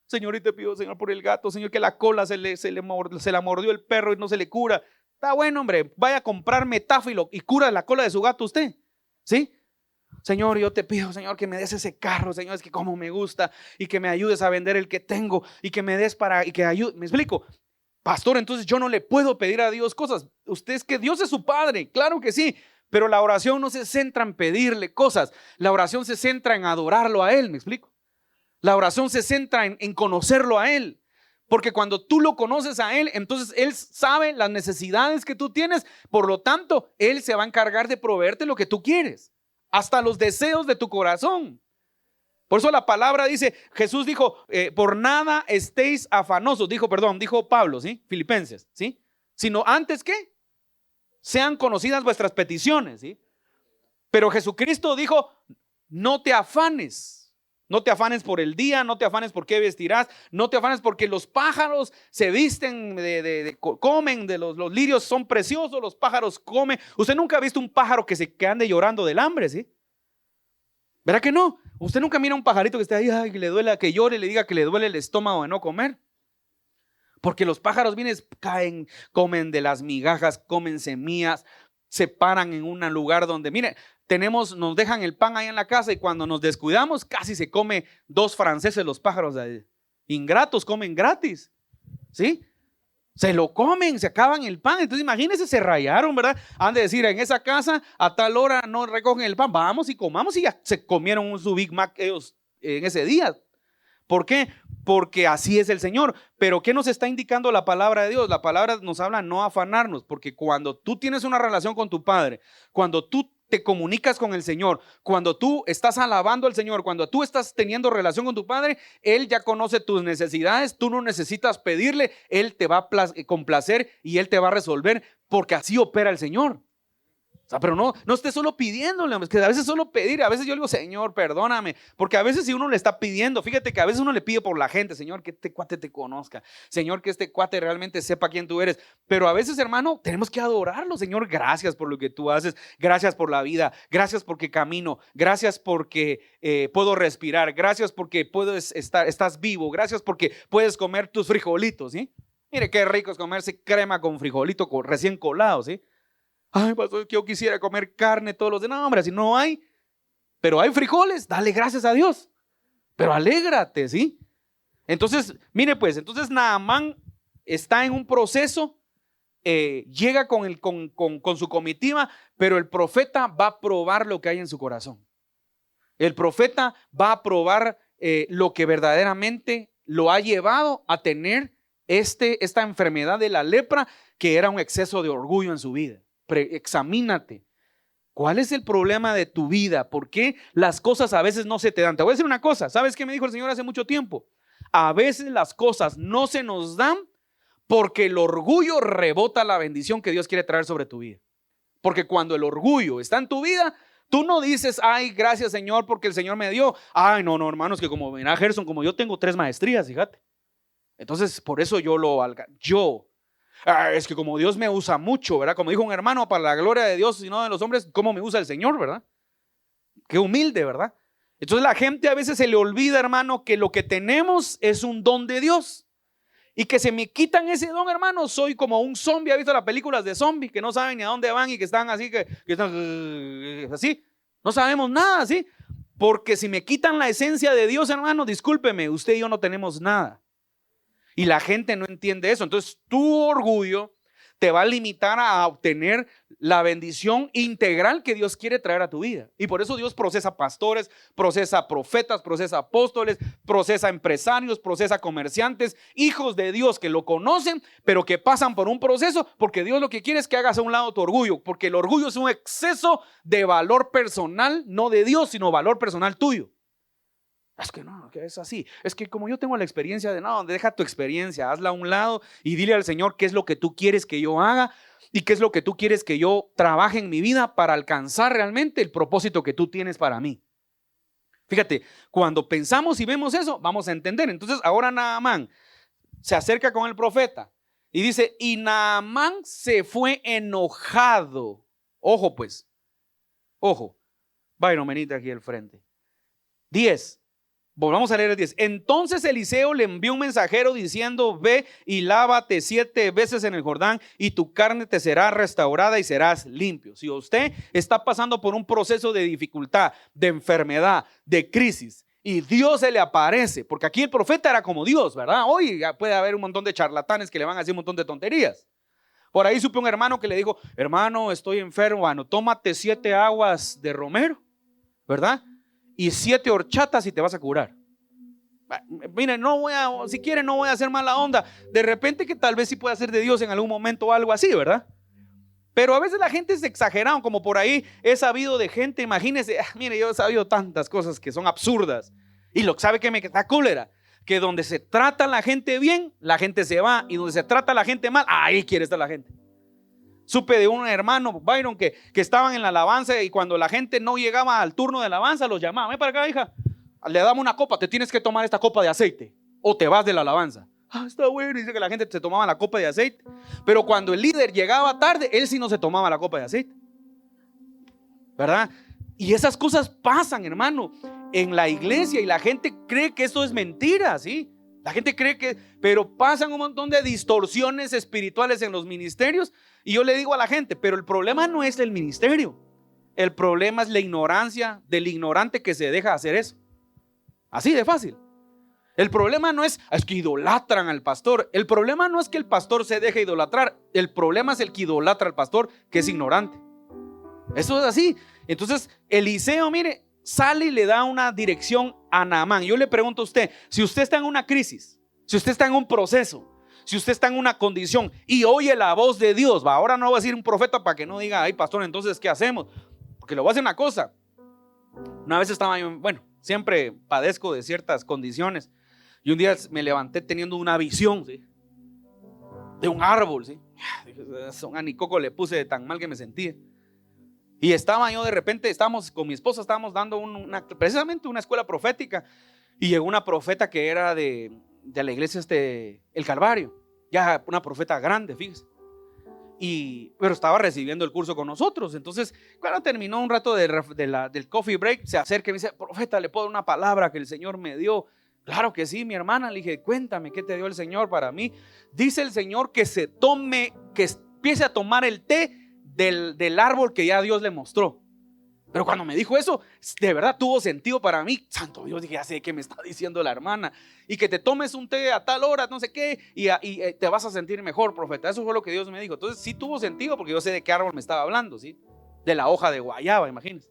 Señor, y te pido, Señor, por el gato, Señor, que la cola se la mordió el perro y no se le cura. Está bueno, hombre, vaya a comprar metáfilo y cura la cola de su gato usted, ¿sí? Señor, yo te pido, Señor, que me des ese carro, Señor, es que como me gusta, y que me ayudes a vender el que tengo, y que me des y que ayude. ¿Me explico? Pastor, entonces yo no le puedo pedir a Dios cosas. Usted es que Dios es su Padre, claro que sí, pero la oración no se centra en pedirle cosas. La oración se centra en adorarlo a Él, ¿me explico? La oración se centra en conocerlo a Él. Porque cuando tú lo conoces a Él, entonces Él sabe las necesidades que tú tienes. Por lo tanto, Él se va a encargar de proveerte lo que tú quieres, hasta los deseos de tu corazón. Por eso la palabra dice, Jesús dijo, por nada estéis afanosos, dijo Pablo, ¿sí? Filipenses, ¿sí? Sino antes que sean conocidas vuestras peticiones, ¿sí? Pero Jesucristo dijo, no te afanes. No te afanes por el día, no te afanes por qué vestirás, no te afanes porque los pájaros se visten, comen, los lirios son preciosos, los pájaros comen. Usted nunca ha visto un pájaro que ande llorando del hambre, ¿sí? ¿Verdad que no? Usted nunca mira un pajarito que esté ahí, ay, que le duele, que llore, le diga que le duele el estómago de no comer. Porque los pájaros vienen, caen, comen de las migajas, comen semillas, se paran en un lugar donde, mire, nos dejan el pan ahí en la casa y cuando nos descuidamos casi se come 2 franceses los pájaros ingratos, comen gratis, ¿sí? Se lo comen, se acaban el pan. Entonces imagínense, se rayaron, ¿verdad? Han de decir, en esa casa a tal hora no recogen el pan, vamos y comamos, y ya se comieron su Big Mac ellos en ese día. ¿Por qué? Porque así es el Señor. Pero ¿qué nos está indicando la palabra de Dios? La palabra nos habla no afanarnos, porque cuando tú tienes una relación con tu Padre, cuando tú te comunicas con el Señor, cuando tú estás alabando al Señor, cuando tú estás teniendo relación con tu Padre, Él ya conoce tus necesidades, tú no necesitas pedirle, Él te va a complacer y Él te va a resolver, porque así opera el Señor. O sea, pero no esté solo pidiéndole, es que a veces solo pedir, a veces yo le digo, Señor, perdóname, porque a veces si uno le está pidiendo, fíjate que a veces uno le pide por la gente, Señor, que este cuate te conozca, Señor, que este cuate realmente sepa quién tú eres, pero a veces, hermano, tenemos que adorarlo, Señor, gracias por lo que tú haces, gracias por la vida, gracias porque camino, gracias porque puedo respirar, gracias porque estás vivo, gracias porque puedes comer tus frijolitos, ¿sí? Mire qué rico es comerse crema con frijolito recién colado, ¿sí? Ay, pastor, que yo quisiera comer carne todos los días. No, hombre, si no hay, pero hay frijoles, dale gracias a Dios. Pero alégrate, ¿sí? Entonces, mire pues, entonces Naamán está en un proceso, llega con su comitiva, pero el profeta va a probar lo que hay en su corazón. El profeta va a probar lo que verdaderamente lo ha llevado a tener esta enfermedad de la lepra, que era un exceso de orgullo en su vida. Examínate. ¿Cuál es el problema de tu vida? ¿Por qué las cosas a veces no se te dan? Te voy a decir una cosa. ¿Sabes qué me dijo el Señor hace mucho tiempo? A veces las cosas no se nos dan porque el orgullo rebota la bendición que Dios quiere traer sobre tu vida. Porque cuando el orgullo está en tu vida, tú no dices, ay, gracias Señor porque el Señor me dio. Ay, no, hermanos, que como verá Gerson, como yo tengo 3 maestrías, fíjate. Entonces, por eso es que como Dios me usa mucho, ¿verdad? Como dijo un hermano, para la gloria de Dios y no de los hombres, ¿cómo me usa el Señor, verdad? Qué humilde, ¿verdad? Entonces la gente a veces se le olvida, hermano, que lo que tenemos es un don de Dios. Y que se me quitan ese don, hermano, soy como un zombie. ¿Ha visto las películas de zombies que no saben ni a dónde van y que están así, que están así? No sabemos nada, ¿sí? Porque si me quitan la esencia de Dios, hermano, discúlpeme, usted y yo no tenemos nada. Y la gente no entiende eso. Entonces tu orgullo te va a limitar a obtener la bendición integral que Dios quiere traer a tu vida. Y por eso Dios procesa pastores, procesa profetas, procesa apóstoles, procesa empresarios, procesa comerciantes, hijos de Dios que lo conocen, pero que pasan por un proceso, porque Dios lo que quiere es que hagas a un lado tu orgullo, porque el orgullo es un exceso de valor personal, no de Dios, sino valor personal tuyo. Es que no, que es así. Es que como yo tengo la experiencia no, deja tu experiencia, hazla a un lado y dile al Señor qué es lo que tú quieres que yo haga y qué es lo que tú quieres que yo trabaje en mi vida para alcanzar realmente el propósito que tú tienes para mí. Fíjate, cuando pensamos y vemos eso, vamos a entender. Entonces ahora Naamán se acerca con el profeta y dice, y Naamán se fue enojado. Ojo pues, ojo. Byron, venite aquí al frente. 10. Volvamos a leer el 10. Entonces Eliseo le envió un mensajero diciendo, ve y lávate 7 veces en el Jordán y tu carne te será restaurada y serás limpio. Si usted está pasando por un proceso de dificultad, de enfermedad, de crisis, y Dios se le aparece, porque aquí el profeta era como Dios, ¿verdad? Hoy puede haber un montón de charlatanes que le van a decir un montón de tonterías. Por ahí supe un hermano que le dijo, hermano, estoy enfermo, bueno, tómate 7 aguas de romero, ¿verdad? Y 7 horchatas y te vas a curar. Mire, si quiere no voy a hacer mala onda. De repente que tal vez sí pueda ser de Dios en algún momento o algo así, ¿verdad? Pero a veces la gente es exagerada, como por ahí he sabido de gente, imagínense, mire, yo he sabido tantas cosas que son absurdas. Y lo que sabe que me da cólera, que donde se trata a la gente bien, la gente se va, y donde se trata a la gente mal, ahí quiere estar la gente. Supe de un hermano, Byron, que estaban en la alabanza, y cuando la gente no llegaba al turno de alabanza, los llamaba: ven para acá, hija, le damos una copa, te tienes que tomar esta copa de aceite o te vas de la alabanza. Está bueno. Dice que la gente se tomaba la copa de aceite, pero cuando el líder llegaba tarde, él sí no se tomaba la copa de aceite, ¿verdad? Y esas cosas pasan, hermano, en la iglesia, y la gente cree que esto es mentira, ¿sí? La gente cree que, pero pasan un montón de distorsiones espirituales en los ministerios. Y yo le digo a la gente, pero el problema no es el ministerio, el problema es la ignorancia del ignorante que se deja hacer eso. Así de fácil. El problema no es que idolatran al pastor. El problema no es que el pastor se deje idolatrar. El problema es el que idolatra al pastor, que es ignorante. Eso es así. Entonces Eliseo, mire, sale y le da una dirección a Naamán. Yo le pregunto a usted, si usted está en una crisis, si usted está en un proceso, si usted está en una condición y oye la voz de Dios, ahora no va a decir un profeta para que no diga: ay, pastor, entonces ¿qué hacemos? Porque le voy a decir una cosa. Una vez estaba yo, siempre padezco de ciertas condiciones, y un día me levanté teniendo una visión, ¿sí?, de un árbol, ¿sí? Un anicoco le puse de tan mal que me sentía. Y estaba yo, de repente, estábamos con mi esposa, estábamos dando precisamente una escuela profética, y llegó una profeta que era de la iglesia El Calvario, ya una profeta grande, fíjese. Pero estaba recibiendo el curso con nosotros. Entonces, cuando terminó un rato del coffee break, se acerca y me dice: profeta, ¿le puedo dar una palabra que el Señor me dio? Claro que sí, mi hermana. Le dije: cuéntame, ¿qué te dio el Señor para mí? Dice el Señor que empiece a tomar el té del árbol que ya Dios le mostró. Pero cuando me dijo eso, de verdad tuvo sentido para mí. Santo Dios, dije: ya sé qué me está diciendo la hermana. Y que te tomes un té a tal hora, no sé qué, y te vas a sentir mejor, profeta. Eso fue lo que Dios me dijo. Entonces sí tuvo sentido, porque yo sé de qué árbol me estaba hablando, ¿sí? De la hoja de guayaba, imagínense.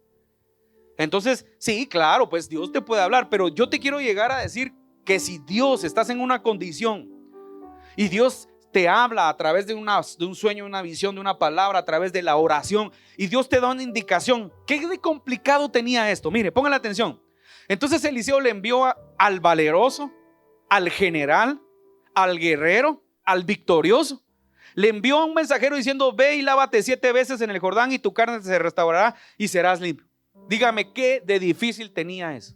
Entonces, sí, claro, pues Dios te puede hablar, pero yo te quiero llegar a decir que si Dios, estás en una condición y Dios te habla a través de un sueño, una visión, de una palabra, a través de la oración, y Dios te da una indicación, ¿qué de complicado tenía esto? Mire, pongan la atención. Entonces Eliseo le envió al valeroso, al general, al guerrero, al victorioso. Le envió a un mensajero diciendo: ve y lávate 7 veces en el Jordán, y tu carne se restaurará y serás limpio. Dígame, ¿qué de difícil tenía eso?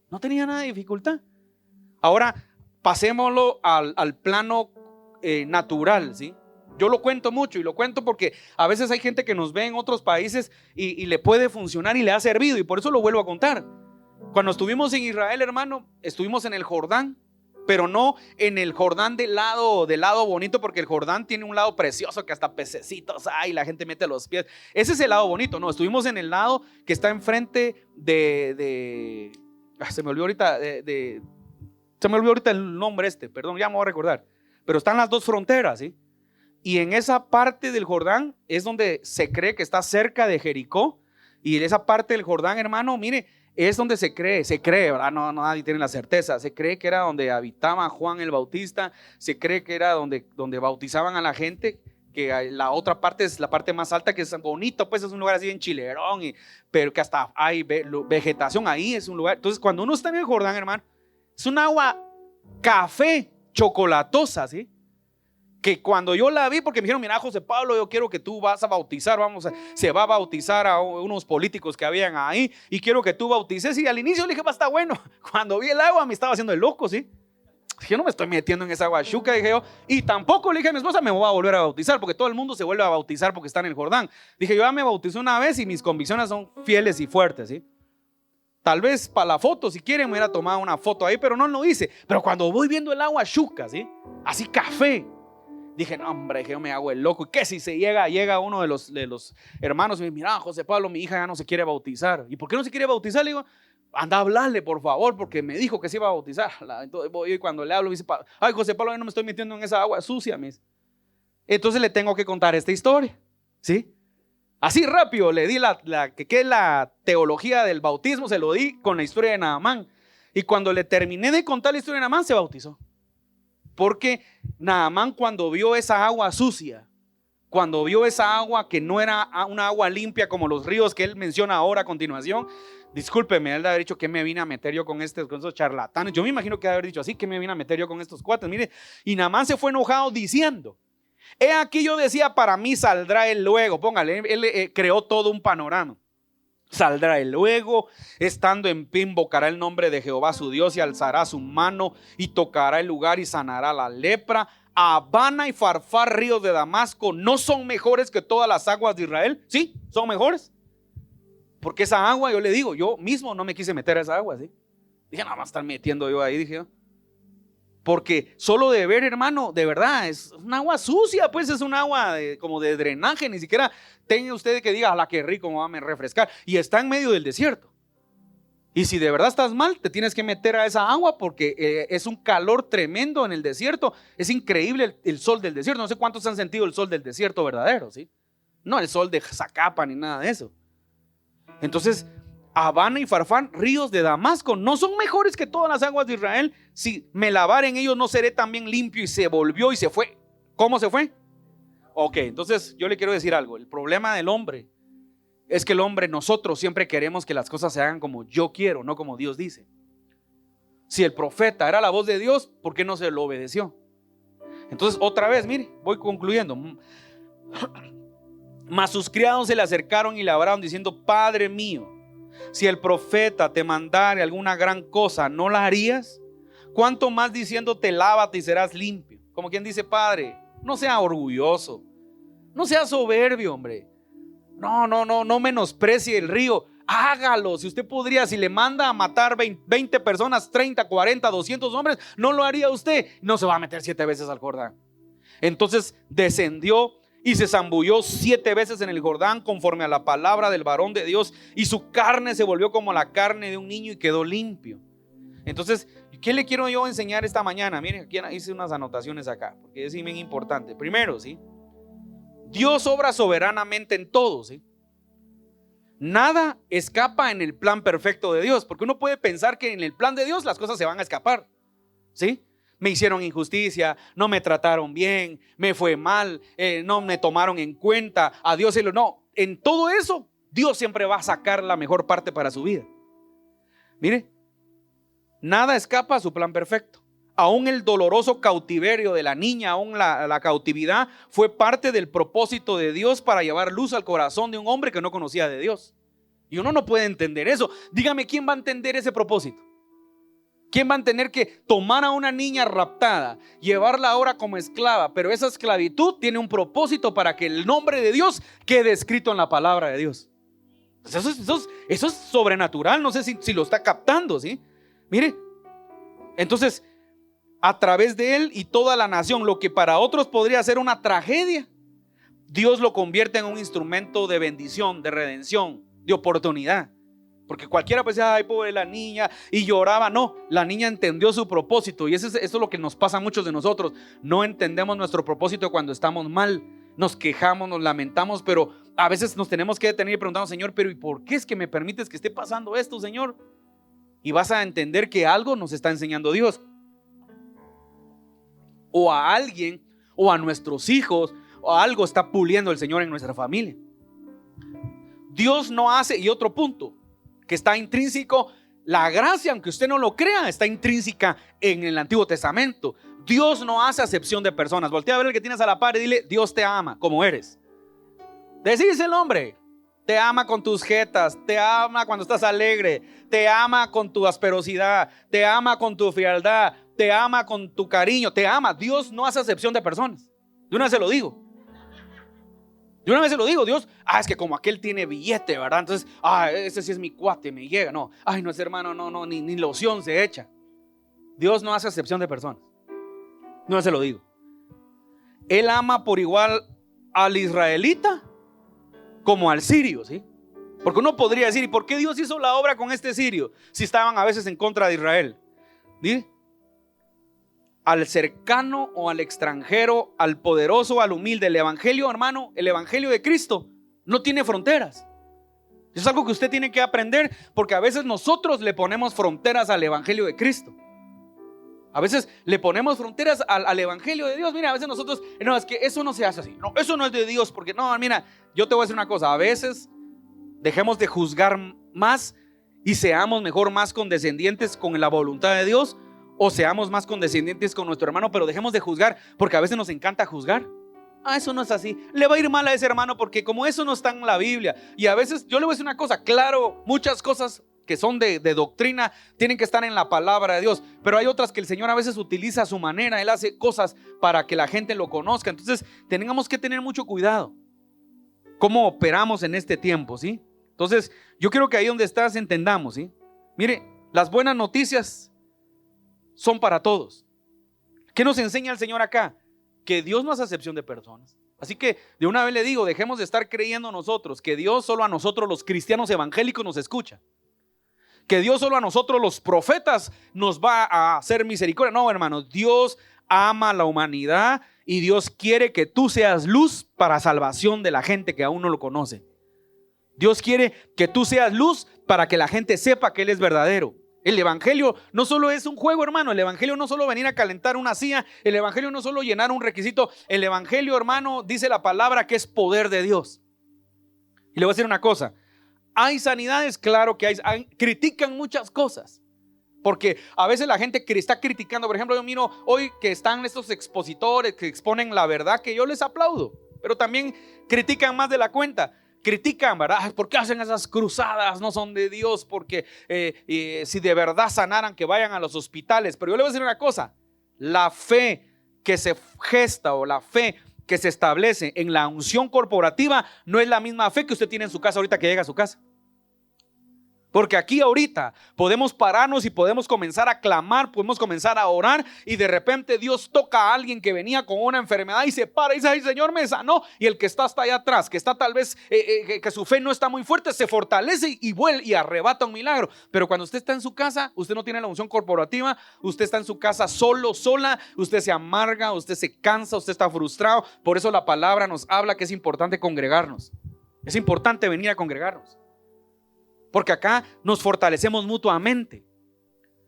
No tenía nada de dificultad. Ahora pasémoslo al plano natural, ¿sí? Yo lo cuento mucho, y lo cuento porque a veces hay gente que nos ve en otros países y le puede funcionar y le ha servido, y por eso lo vuelvo a contar. Cuando estuvimos en Israel, hermano, estuvimos en el Jordán, pero no en el Jordán del lado bonito, porque el Jordán tiene un lado precioso que hasta pececitos hay, la gente mete los pies. Ese es el lado bonito. No, estuvimos en el lado que está enfrente se me olvidó ahorita el nombre perdón, ya me voy a recordar. Pero están las dos fronteras, ¿sí? Y en esa parte del Jordán es donde se cree que está cerca de Jericó. Y en esa parte del Jordán, hermano, mire, es donde se cree, ¿verdad? No, nadie tiene la certeza. Se cree que era donde habitaba Juan el Bautista. Se cree que era donde bautizaban a la gente. Que la otra parte es la parte más alta, que es bonito, pues es un lugar así en chilerón, pero que hasta hay vegetación ahí, es un lugar. Entonces, cuando uno está en el Jordán, hermano, es un agua café chocolatosa, ¿sí? Que cuando yo la vi, porque me dijeron: mira, José Pablo, yo quiero que tú vas a bautizar, se va a bautizar a unos políticos que habían ahí, y quiero que tú bautices. Y al inicio le dije: va, está bueno. Cuando vi el agua me estaba haciendo el loco, ¿sí? Yo no me estoy metiendo en esa agua chuca, dije yo. Y tampoco le dije a mi esposa: me voy a volver a bautizar, porque todo el mundo se vuelve a bautizar porque está en el Jordán. Dije: yo ya me bauticé una vez y mis convicciones son fieles y fuertes, ¿sí? Tal vez para la foto, si quieren, me hubiera tomado una foto ahí, pero no lo hice. Pero cuando voy viendo el agua chuca, ¿sí?, así café, dije: no, hombre, que yo me hago el loco. ¿Y qué si llega uno de los hermanos y me dice: mira, José Pablo, mi hija ya no se quiere bautizar? ¿Y por qué no se quiere bautizar? Le digo: anda a hablarle, por favor, porque me dijo que se iba a bautizar. Entonces voy, y cuando le hablo, me dice: ay, José Pablo, yo no me estoy metiendo en esa agua sucia, mis. Entonces le tengo que contar esta historia, ¿sí? Así rápido le di que es la teología del bautismo, se lo di con la historia de Naamán. Y cuando le terminé de contar la historia de Naamán, se bautizó. Porque Naamán, cuando vio esa agua sucia, cuando vio esa agua que no era una agua limpia como los ríos que él menciona ahora a continuación, discúlpeme, él de haber dicho que me vine a meter yo con esos charlatanes. Yo me imagino que de haber dicho así, que me vine a meter yo con estos cuates. Mire, y Naamán se fue enojado diciendo: he aquí yo decía, para mí saldrá él luego. Póngale, él creó todo un panorama. Saldrá él luego, estando en pie invocará el nombre de Jehová su Dios y alzará su mano y tocará el lugar y sanará la lepra. Abana y Farfar, ríos de Damasco, ¿no son mejores que todas las aguas de Israel? Sí, son mejores. Porque esa agua, yo le digo, yo mismo no me quise meter a esa agua, ¿sí? Dije, nada más estar metiendo yo ahí, dije yo. Porque solo de ver, hermano, de verdad, es un agua sucia, pues es un agua como de drenaje, ni siquiera tenga usted que diga, la que rico, me va a refrescar. Y está en medio del desierto. Y si de verdad estás mal, te tienes que meter a esa agua porque es un calor tremendo en el desierto. Es increíble el sol del desierto. No sé cuántos han sentido el sol del desierto verdadero, ¿sí? No el sol de Zacapa ni nada de eso. Entonces, Abana y Farfán, ríos de Damasco, ¿no son mejores que todas las aguas de Israel? Si me lavare en ellos, ¿no seré también limpio? Y se volvió y se fue. ¿Cómo se fue? Ok, entonces yo le quiero decir algo. El problema del hombre es que el hombre, nosotros siempre queremos que las cosas se hagan como yo quiero, no como Dios dice. Si el profeta era la voz de Dios, ¿por qué no se lo obedeció? Entonces otra vez, mire, voy concluyendo. Mas sus criados se le acercaron y le hablaron diciendo: Padre mío, si el profeta te mandare alguna gran cosa, ¿no la harías? ¿Cuánto más diciéndote lávate y serás limpio? Como quien dice: Padre, no sea orgulloso, no sea soberbio, hombre. No menosprecie el río. Hágalo. Si usted podría, si le manda a matar 20 personas, 30, 40, 200 hombres, ¿no lo haría usted? No se va a meter 7 veces al Jordán. Entonces descendió y se zambulló 7 veces en el Jordán conforme a la palabra del varón de Dios, y su carne se volvió como la carne de un niño y quedó limpio. Entonces, ¿qué le quiero yo enseñar esta mañana? Miren, aquí hice unas anotaciones acá, porque es bien importante. Primero, ¿sí? Dios obra soberanamente en todo, ¿sí? Nada escapa en el plan perfecto de Dios, porque uno puede pensar que en el plan de Dios las cosas se van a escapar, ¿sí? Me hicieron injusticia, no me trataron bien, me fue mal, no me tomaron en cuenta, a Dios no, en todo eso Dios siempre va a sacar la mejor parte para su vida. Mire, nada escapa a su plan perfecto. Aún el doloroso cautiverio de la niña, aún la cautividad, fue parte del propósito de Dios para llevar luz al corazón de un hombre que no conocía de Dios. Y uno no puede entender eso. Dígame, ¿quién va a entender ese propósito? ¿Quién va a tener que tomar a una niña raptada, llevarla ahora como esclava? Pero esa esclavitud tiene un propósito para que el nombre de Dios quede escrito en la palabra de Dios. Eso es sobrenatural. No sé si lo está captando, ¿sí? Mire, entonces, a través de él y toda la nación, lo que para otros podría ser una tragedia, Dios lo convierte en un instrumento de bendición, de redención, de oportunidad. Porque cualquiera pensaba: ay, pobre la niña, y lloraba. No, la niña entendió su propósito. Y eso es lo que nos pasa a muchos de nosotros. No entendemos nuestro propósito cuando estamos mal. Nos quejamos, nos lamentamos, pero a veces nos tenemos que detener y preguntarnos: Señor, pero ¿y por qué es que me permites que esté pasando esto, Señor? Y vas a entender que algo nos está enseñando Dios, o a alguien, o a nuestros hijos, o algo está puliendo el Señor en nuestra familia. Dios no hace, y otro punto que está intrínseco, la gracia, aunque usted no lo crea, está intrínseca en el Antiguo Testamento. Dios no hace acepción de personas. Voltea a ver al que tienes a la par y dile: Dios te ama como eres. Decíselo, hombre. Te ama con tus jetas, te ama cuando estás alegre, te ama con tu asperosidad, te ama con tu frialdad, te ama con tu cariño, te ama. Dios no hace acepción de personas. De una vez se lo digo. Dios, es que como aquel tiene billete, ¿verdad? Entonces, ese sí es mi cuate, me llega. No, no es hermano, no, ni loción se echa. Dios no hace acepción de personas. No se lo digo. Él ama por igual al israelita como al sirio, ¿sí? Porque uno podría decir: ¿y por qué Dios hizo la obra con este sirio si estaban a veces en contra de Israel? ¿Sí? Al cercano o al extranjero, al poderoso, al humilde. El evangelio, hermano, el evangelio de Cristo no tiene fronteras. Es algo que usted tiene que aprender, porque a veces nosotros le ponemos fronteras al evangelio de Cristo. A veces le ponemos fronteras al evangelio de Dios. Mira, a veces nosotros, no, es que eso no se hace así. No, eso no es de Dios, porque no, mira, yo te voy a decir una cosa. A veces dejemos de juzgar más y seamos mejor más condescendientes con la voluntad de Dios, o seamos más condescendientes con nuestro hermano, pero dejemos de juzgar, porque a veces nos encanta juzgar. Eso no es así, le va a ir mal a ese hermano porque como eso no está en la Biblia. Y a veces yo le voy a decir una cosa, claro, muchas cosas que son de doctrina tienen que estar en la palabra de Dios, pero hay otras que el Señor a veces utiliza a su manera. Él hace cosas para que la gente lo conozca. Entonces tenemos que tener mucho cuidado cómo operamos en este tiempo, ¿sí? Entonces yo quiero que ahí donde estás entendamos, ¿sí? Mire, las buenas noticias son para todos. ¿Qué nos enseña el Señor acá? Que Dios no hace acepción de personas. Así que de una vez le digo, dejemos de estar creyendo nosotros que Dios solo a nosotros los cristianos evangélicos nos escucha, que Dios solo a nosotros los profetas nos va a hacer misericordia. No, hermanos, Dios ama a la humanidad y Dios quiere que tú seas luz para salvación de la gente que aún no lo conoce. Dios quiere que tú seas luz para que la gente sepa que Él es verdadero. El evangelio no solo es un juego, hermano. El evangelio no solo venir a calentar una silla. El evangelio no solo llenar un requisito. El evangelio, hermano, dice la palabra que es poder de Dios. Y le voy a decir una cosa. Hay sanidades, claro que hay. Critican muchas cosas. Porque a veces la gente está criticando. Por ejemplo, yo miro hoy que están estos expositores que exponen la verdad, que yo les aplaudo. Pero también critican más de la cuenta. Critican, ¿verdad? ¿Por qué hacen esas cruzadas? No son de Dios, porque si de verdad sanaran, que vayan a los hospitales. Pero yo le voy a decir una cosa, la fe que se gesta o la fe que se establece en la unción corporativa no es la misma fe que usted tiene en su casa ahorita que llega a su casa. Porque aquí ahorita podemos pararnos y podemos comenzar a clamar, podemos comenzar a orar, y de repente Dios toca a alguien que venía con una enfermedad y se para y dice: ay, Señor, me sanó. Y el que está hasta allá atrás, que está tal vez que su fe no está muy fuerte, se fortalece y vuelve y arrebata un milagro. Pero cuando usted está en su casa, usted no tiene la unción corporativa, usted está en su casa solo, sola, usted se amarga, usted se cansa, usted está frustrado. Por eso la palabra nos habla que es importante congregarnos. Es importante venir a congregarnos. Porque acá nos fortalecemos mutuamente.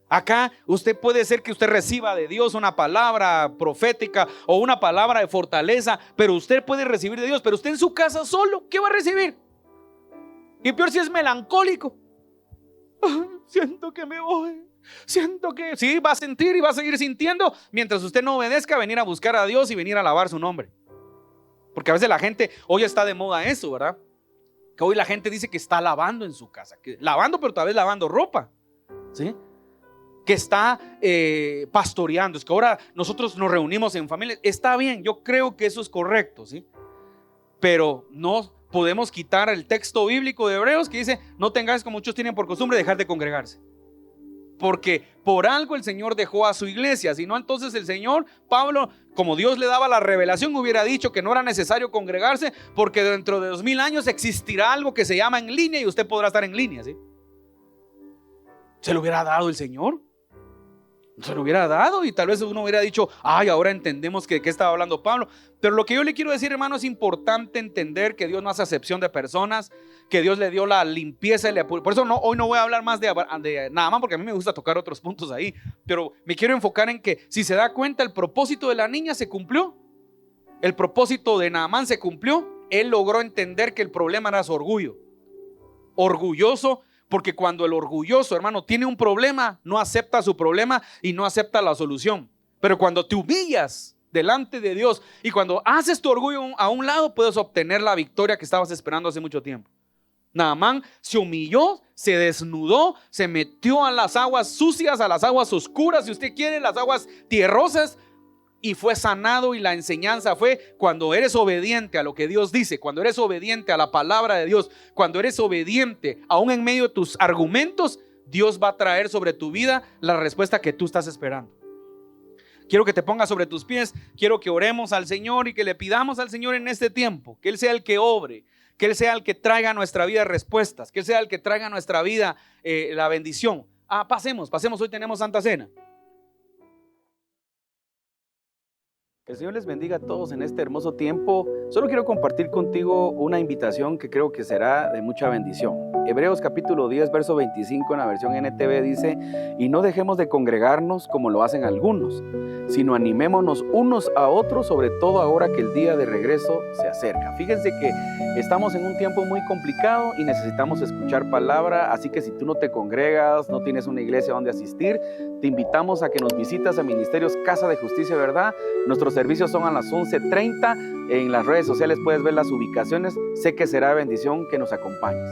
Acá usted puede ser que usted reciba de Dios una palabra profética o una palabra de fortaleza, pero usted puede recibir de Dios, pero usted en su casa solo, ¿qué va a recibir? Y peor si es melancólico. Siento que me voy. Siento que sí, va a sentir y va a seguir sintiendo mientras usted no obedezca a venir a buscar a Dios y venir a alabar su nombre. Porque a veces la gente, hoy está de moda eso, ¿verdad? Que hoy la gente dice que está lavando en su casa, que lavando, pero tal vez lavando ropa, ¿sí? Que está pastoreando. Es que ahora nosotros nos reunimos en familia. Está bien, yo creo que eso es correcto, ¿sí? Pero no podemos quitar el texto bíblico de Hebreos que dice: no tengáis, como muchos tienen por costumbre, dejar de congregarse. Porque por algo el Señor dejó a su iglesia. Si no, entonces el Señor, Pablo, como Dios le daba la revelación, hubiera dicho que no era necesario congregarse, porque dentro de 2000 años existirá algo que se llama en línea y usted podrá estar en línea, ¿sí? Se lo hubiera dado el Señor. Se lo hubiera dado y tal vez uno hubiera dicho: ay, ahora entendemos de qué estaba hablando Pablo. Pero lo que yo le quiero decir, hermano, es importante entender que Dios no hace acepción de personas, que Dios le dio la limpieza. Por eso hoy no voy a hablar más de nada más, porque a mí me gusta tocar otros puntos ahí. Pero me quiero enfocar en que, si se da cuenta, el propósito de la niña se cumplió. El propósito de Naamán se cumplió. Él logró entender que el problema era su orgullo. Orgulloso. Porque cuando el orgulloso, hermano, tiene un problema, no acepta su problema y no acepta la solución. Pero cuando te humillas delante de Dios y cuando haces tu orgullo a un lado, puedes obtener la victoria que estabas esperando hace mucho tiempo. Naamán se humilló, se desnudó, se metió a las aguas sucias, a las aguas oscuras, si usted quiere, las aguas tierrosas, y fue sanado. Y la enseñanza fue: cuando eres obediente a lo que Dios dice, cuando eres obediente a la palabra de Dios, cuando eres obediente aún en medio de tus argumentos, Dios va a traer sobre tu vida la respuesta que tú estás esperando. Quiero que te pongas sobre tus pies, quiero que oremos al Señor y que le pidamos al Señor en este tiempo, que Él sea el que obre, que Él sea el que traiga a nuestra vida respuestas, que Él sea el que traiga a nuestra vida la bendición. Pasemos, hoy tenemos Santa Cena. Que el Señor les bendiga a todos en este hermoso tiempo. Solo quiero compartir contigo una invitación que creo que será de mucha bendición. Hebreos capítulo 10, verso 25 en la versión NTV dice: y no dejemos de congregarnos como lo hacen algunos, sino animémonos unos a otros, sobre todo ahora que el día de regreso se acerca. Fíjense que estamos en un tiempo muy complicado y necesitamos escuchar palabra, así que si tú no te congregas, no tienes una iglesia donde asistir, te invitamos a que nos visitas a Ministerios Casa de Justicia y Verdad. Nuestros servicios son a las 11:30. En las redes sociales puedes ver las ubicaciones. Sé que será de bendición que nos acompañes.